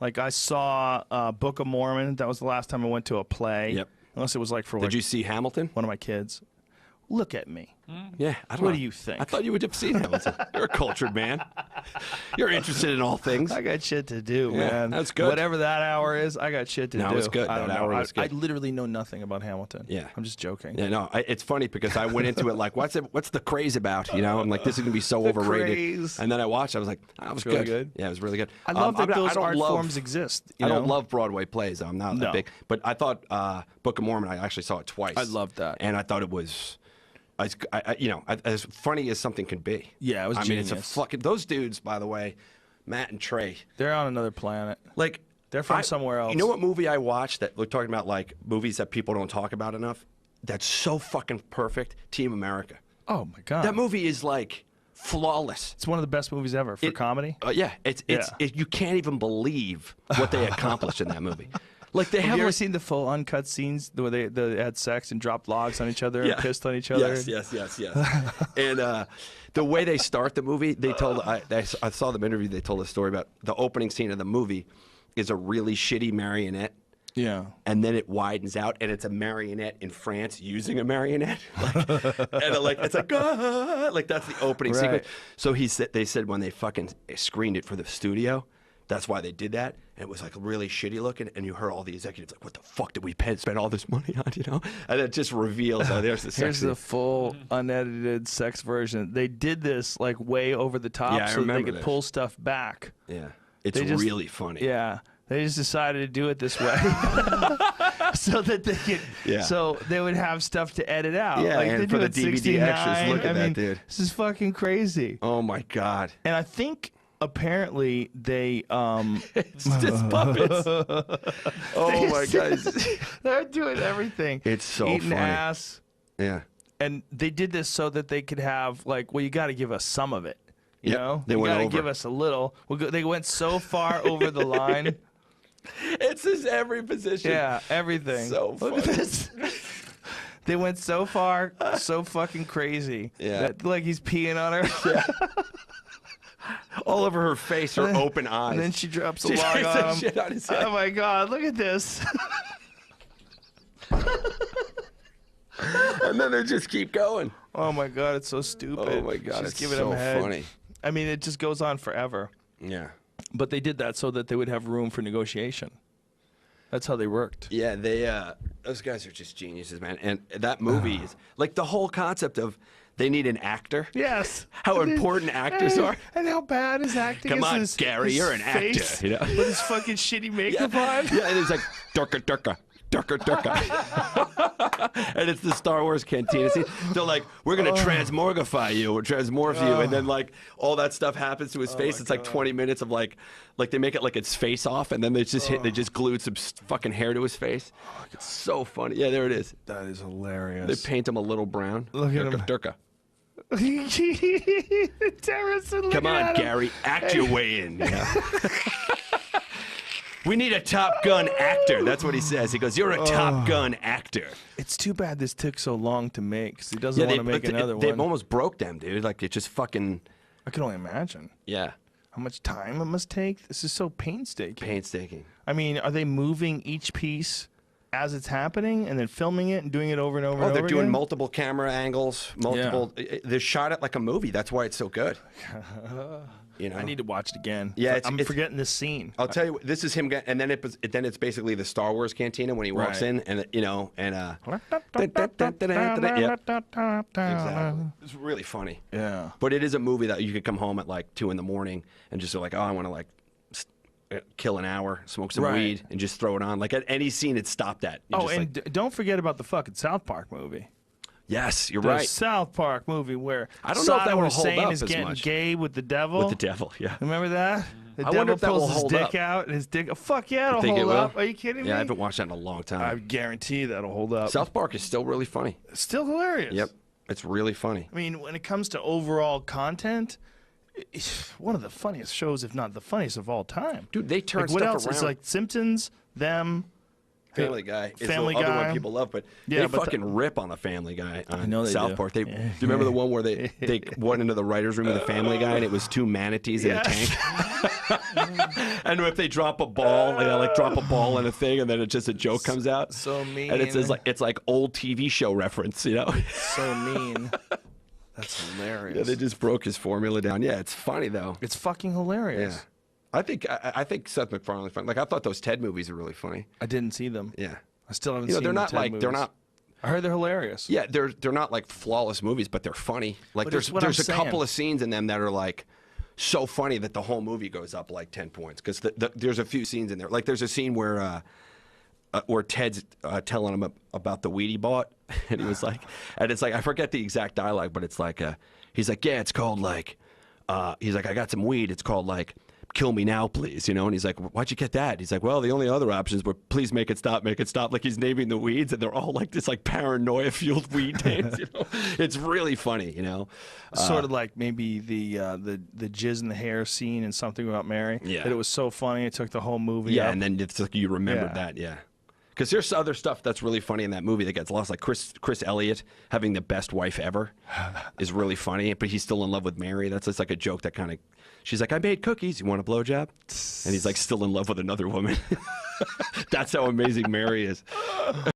Like I saw Book of Mormon. That was the last time I went to a play. Yep. Unless it was like for Did you see Hamilton? one of my kids. Look at me. Yeah, I don't know. What do you think? I thought you would have seen Hamilton. You're a cultured man. You're interested in all things. I got shit to do, Yeah, man. that's good. Whatever that hour is, I got shit to do. No, it's good. I don't That know. hour was good. I literally know nothing about Hamilton. Yeah. I'm just joking. Yeah, no, it's funny because I went into it like, what's the craze about? You know, I'm like, this is gonna be so overrated. craze. And then I watched. I was like, oh, it was really good. good. Yeah, it was really good. I love that those I don't art love- forms exist. I don't love Broadway plays. I'm not No. that big. But I thought Book of Mormon. I actually saw it twice. I loved that. and I thought it was. As funny as something could be. Yeah, it was I mean, it's a genius. fucking. Those dudes, by the way, Matt and Trey. They're on another planet. Like They're from somewhere else. You know what movie I watched that we're talking about, like movies that people don't talk about enough? That's so fucking perfect. Team America. Oh my god. That movie is like flawless. It's one of the best movies ever for comedy. Yeah, you can't even believe what they accomplished in that movie. Like they Have you ever like, seen the full uncut scenes where they had sex and dropped logs on each other Yeah. and pissed on each other? Yes. And the way they start the movie, they told I saw them interview. They told a story about the opening scene of the movie is a really shitty marionette. Yeah. And then it widens out, and it's a marionette in France using a marionette, it's like like that's the opening Right. sequence. So they said when they fucking screened it for the studio, that's why they did that. And it was like really shitty looking, and you heard all the executives like, "What the fuck did we spend all this money on?" You know, and it just reveals, oh, there's the sex Here's scene. the full unedited sex version. They did this like way over the top Yeah, I so that they remember could this. pull stuff back. Yeah, it's They just- really funny. Yeah. They just decided to do it this way, so that they could, Yeah. so they would have stuff to edit out. Yeah, like and they for do the it DVD 69. extras, look at I that, mean, dude. This is fucking crazy. Oh my god, And I think apparently they it's just puppets. Oh my god, they're doing everything. It's so eating funny. ass. Yeah. And they did this so that they could have like, well, you got to give us some of it. You Yep, know, they you went got to over. give us a little. They went so far over the line. It's just every position. Yeah, everything. So Look at funny. this. They went so far, so fucking crazy. Yeah. That, like he's peeing on her. All over her face, her open eyes. And then she drops a She log takes on that him. shit on his head. Oh my god, look at this. And then they just keep going. Oh my god, it's so stupid. Oh my god, She's it's giving so him head. funny. I mean, it just goes on forever. Yeah. But they did that so that they would have room for negotiation. That's how they worked. Yeah, those guys are just geniuses, man. And that movie is like the whole concept of they need an actor. Yes. How important actors are. And how bad his acting Come is. on, his, Gary, his you're an face actor, you know? With his fucking shitty makeup on. Yeah, and it's like Durka Durka. Durka Durka. And it's the Star Wars cantina scene. They're like, we're going to transmorgify you or transmorph you. And then, like, all that stuff happens to his face. It's like 20 minutes of, like they make it like it's face off. And then they just glued some fucking hair to his face. It's so funny. Yeah, there it is. That is hilarious. They paint him a little brown. Look at Durka him. Durka. Terrence, look Come on, at him. Gary. Act your way in. Yeah. We need a Top Gun actor. That's what he says. He goes, you're a Top Gun actor. It's too bad this took so long to make because he doesn't want to make another They one. almost broke them, dude. Like, it just fucking... I can only imagine Yeah. how much time it must take. This is so painstaking. Painstaking. I mean, are they moving each piece as it's happening and then filming it and doing it over and over and over They're doing again? multiple camera angles, multiple... They're shot it like a movie. That's why it's so good. You know? I need to watch it again. Yeah, I'm it's- forgetting this scene. I'll tell you, this is him, and then it's basically the Star Wars cantina when he walks Right. in, and exactly. It's really funny. Yeah. But it is a movie that you could come home at like 2 in the morning and just be like, oh, I want to like kill an hour, smoke some Right. weed, and just throw it on. Like at any scene, it stopped at. You're Oh, just and like, don't forget about the fucking South Park movie. yes, you're The right. South Park movie where I don't know if that Saddam will hold Hussein up is as getting much. gay with the devil. With the devil, yeah. Remember that? The I devil wonder if that pulls will his hold dick up. out and his dick. Oh, fuck yeah, it'll Think it hold will? up. Are you kidding me? Yeah, I haven't watched that in a long I time. guarantee that'll hold up. South Park is still really funny. It's still hilarious. Yep, it's really funny. I mean, when it comes to overall content, it's one of the funniest shows, if not the funniest of all time. Dude, they turn Like, what stuff else? around. It's like Simpsons, them, Family Guy is Family the other Guy. one people love, but Yeah, they but fucking rip on the Family Guy on know they South do. Park. Do you remember the one where they went into the writer's room of the Family Guy and it was two manatees in a tank? And if they drop a ball, like drop a ball in a thing, and then it just a joke comes out. So mean. And it's like old TV show reference, you know? So mean. That's hilarious. Yeah, they just broke his formula down. Yeah, it's funny though. It's fucking hilarious. Yeah. I think Seth MacFarlane's funny. Like I thought those Ted movies are really funny. I didn't see them. Yeah. I still haven't You know, seen they're the not Ted like movies. they're not. I heard they're hilarious. Yeah, they're not like flawless movies, but they're funny. Like But there's it's what I'm a couple saying. of scenes in them that are like so funny that the whole movie goes up like 10 points because there's a few scenes in there. Like there's a scene where Ted's telling him about the weed he bought, and he was like, and it's like I forget the exact dialogue, but it's like he's like, yeah, it's called like, he's like, I got some weed. It's called like, kill me now, please, you know? And he's like, why'd you get that? He's like, well, the only other options were please make it stop, make it stop. Like he's naming the weeds, and they're all like this like paranoia-fueled weed names, you know? It's really funny, you know? Sort of like maybe the jizz in the hair scene in Something About Mary. Yeah. That it was so funny it took the whole movie. Yeah, up. and then it's like you remembered Yeah. that, yeah. Because there's other stuff that's really funny in that movie that gets lost, like Chris Elliott having the best wife ever is really funny, but he's still in love with Mary. That's just like a joke that kind of, she's like, I made cookies, you want a blowjob? And he's like still in love with another woman. That's how amazing Mary is.